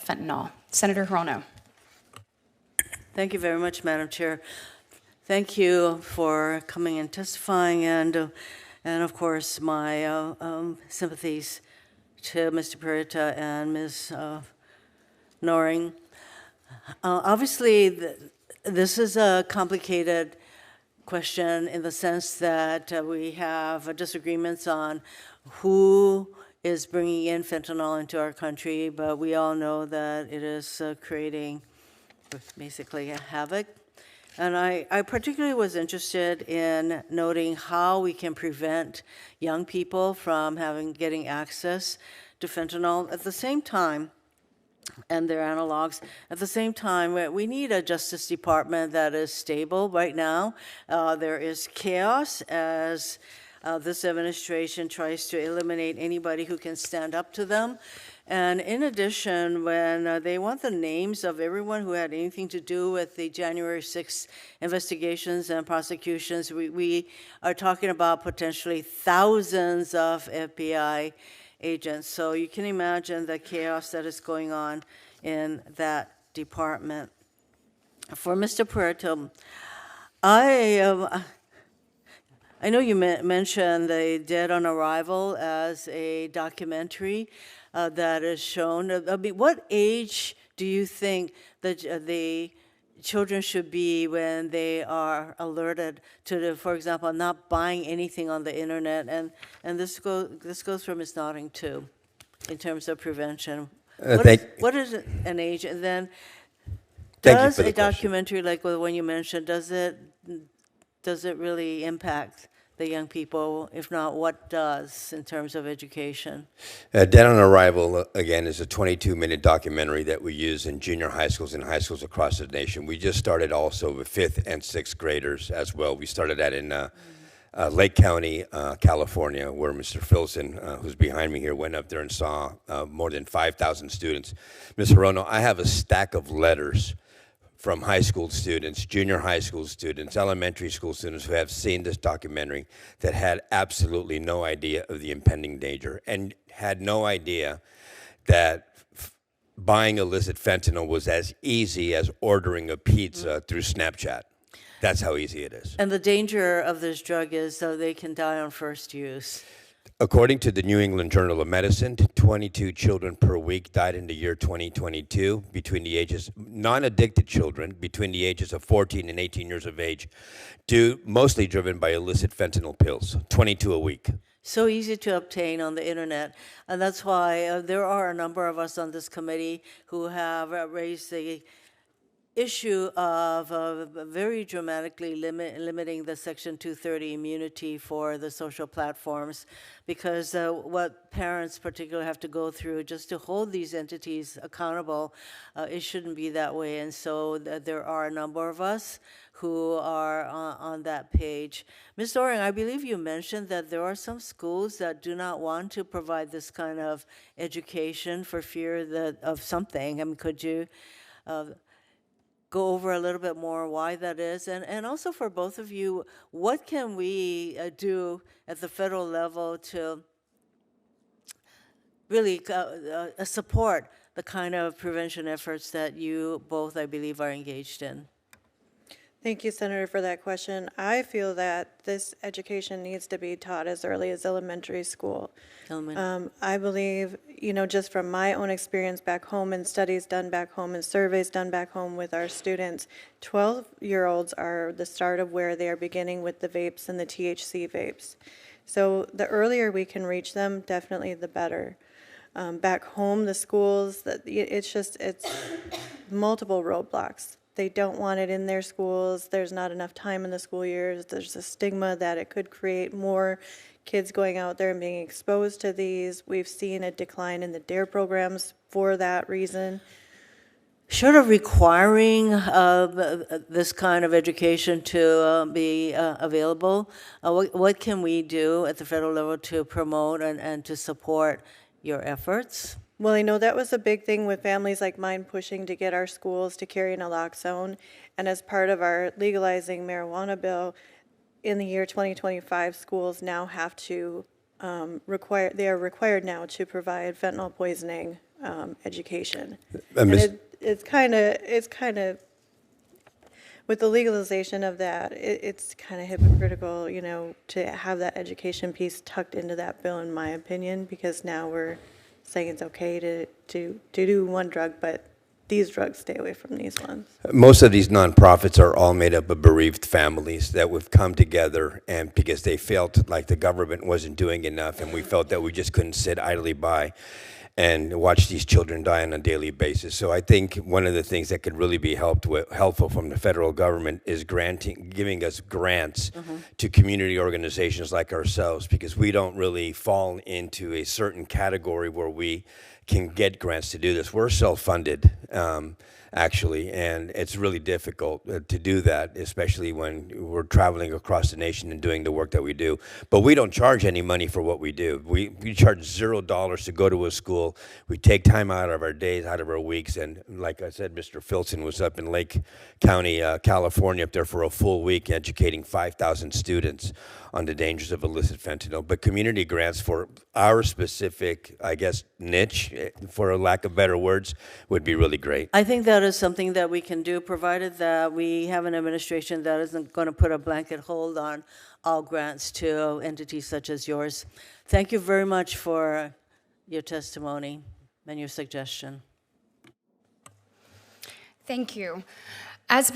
fentanyl. Senator Hirono. Thank you very much, Madam Chair. Thank you for coming and testifying, and of course my sympathies to Mr. Purita and Ms. Noring. Obviously, this is a complicated question in the sense that we have disagreements on who is bringing in fentanyl into our country, but we all know that it is creating basically a havoc. And I particularly was interested in noting how we can prevent young people from getting access to fentanyl. At the same time, and their analogs. At the same time, we need a Justice Department that is stable right now. There is chaos as this administration tries to eliminate anybody who can stand up to them. And in addition, when they want the names of everyone who had anything to do with the January 6th investigations and prosecutions, we are talking about potentially thousands of FBI agents. So you can imagine the chaos that is going on in that department. For Mr. Puerto, I know you mentioned the Dead on Arrival as a documentary that is shown. I mean, what age do you think that the children should be when they are alerted to, for example, not buying anything on the internet? And this goes for Ms. Nodding too, in terms of prevention. What is an age? And then does a documentary like the one you mentioned, does it really impact the young people? If not, what does in terms of education? Dead on Arrival, again, is a 22-minute documentary that we use in junior high schools and high schools across the nation. We just started also with 5th and 6th graders as well. We started that in Lake County, California, where Mr. Filson, who's behind me here, went up there and saw more than 5,000 students. Ms. Hirono, I have a stack of letters from high school students, junior high school students, elementary school students who have seen this documentary that had absolutely no idea of the impending danger and had no idea that buying illicit fentanyl was as easy as ordering a pizza through Snapchat. That's how easy it is. And the danger of this drug is they can die on first use. According to the New England Journal of Medicine, 22 children per week died in the year 2022 between the ages, non-addicted children between the ages of 14 and 18 years of age, mostly driven by illicit fentanyl pills, 22 a week. So easy to obtain on the internet. And that's why there are a number of us on this committee who have raised the issue of very dramatically limiting the Section 230 immunity for the social platforms, because what parents particularly have to go through just to hold these entities accountable, it shouldn't be that way. And so there are a number of us who are on that page. Ms. Doring, I believe you mentioned that there are some schools that do not want to provide this kind of education for fear of something. I mean, could you go over a little bit more why that is? And also for both of you, what can we do at the federal level to really support the kind of prevention efforts that you both, I believe, are engaged in? Thank you, Senator, for that question. I feel that this education needs to be taught as early as elementary school. I believe, just from my own experience back home and studies done back home and surveys done back home with our students, 12-year-olds are the start of where they are beginning with the vapes and the THC vapes. So the earlier we can reach them, definitely the better. Back home, the schools, it's multiple roadblocks. They don't want it in their schools. There's not enough time in the school years. There's a stigma that it could create more kids going out there and being exposed to these. We've seen a decline in the DARE programs for that reason. Short of requiring this kind of education to be available, what can we do at the federal level to promote and to support your efforts? Well, I know that was a big thing with families like mine pushing to get our schools to carry naloxone. And as part of our legalizing marijuana bill, in the year 2025, schools now have to they are required now to provide fentanyl poisoning education. And And Ms. it's kind of, with the legalization of that, it's kind of hypocritical, you know, to have that education piece tucked into that bill, in my opinion, because now we're saying it's okay to do one drug, but these drugs, stay away from these ones. Most of these nonprofits are all made up of bereaved families that would come together, and because they felt like the government wasn't doing enough, and we felt that we just couldn't sit idly by and watch these children die on a daily basis. So I think one of the things that could really be helpful from the federal government is giving us grants to community organizations like ourselves, because we don't really fall into a certain category where we can get grants to do this. We're self-funded, actually, and it's really difficult to do that, especially when we're traveling across the nation and doing the work that we do. But we don't charge any money for what we do. We charge $0 to go to a school. We take time out of our days, out of our weeks, and like I said, Mr. Filson was up in Lake County, California, up there for a full week educating 5,000 students on the dangers of illicit fentanyl. But community grants for our specific, I guess, niche, for a lack of better words, would be really great. I think that is something that we can do, provided that we have an administration that isn't going to put a blanket hold on all grants to entities such as yours. Thank you very much for your testimony and your suggestion. Thank you. As